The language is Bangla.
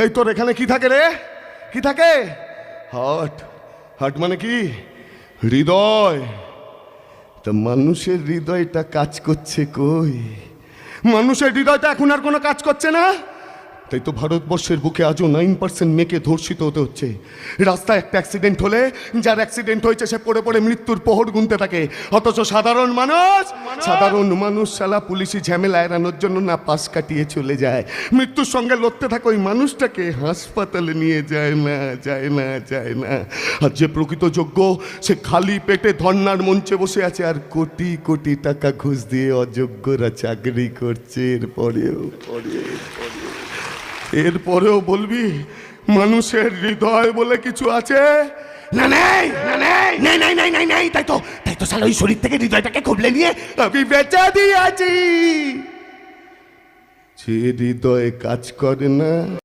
এই তোর এখানে কি থাকে রে? কি থাকে? হার্ট। হার্ট মানে কি? হৃদয়। তা মানুষের হৃদয়টা কাজ করছে কই? মানুষের হৃদয়টা এখন আর কোনো কাজ করছে না। তাই তো ভারতবর্ষের বুকে আজও 9% মেয়েকে ধর্ষিত হতে হচ্ছে। রাস্তায় একটা অ্যাক্সিডেন্ট হলে যার অ্যাক্সিডেন্ট হয়েছে সে পড়ে পড়ে মৃত্যুর প্রহর গুনতে থাকে, অথচ সাধারণ মানুষ শালা পুলিশি ঝামেলা এড়ানোর জন্য না পাশ কাটিয়ে চলে যায়, মৃত্যুর সঙ্গে লড়তে থাকে ওই মানুষটাকে হাসপাতালে নিয়ে যায় না। আর যে প্রকৃত যোগ্য সে খালি পেটে ধর্নার মঞ্চে বসে আছে আর কোটি কোটি টাকা ঘুষ দিয়ে অযোগ্যরা চাকরি করছে। এরপরেও বলবি মানুষের হৃদয় বলে কিছু আছে? না নেই। তাই তো শালা ওই শরীর থেকে হৃদয়টাকে খুবলে নিয়ে আমি বেচা দিয়েছি। যে হৃদয় কাজ করে না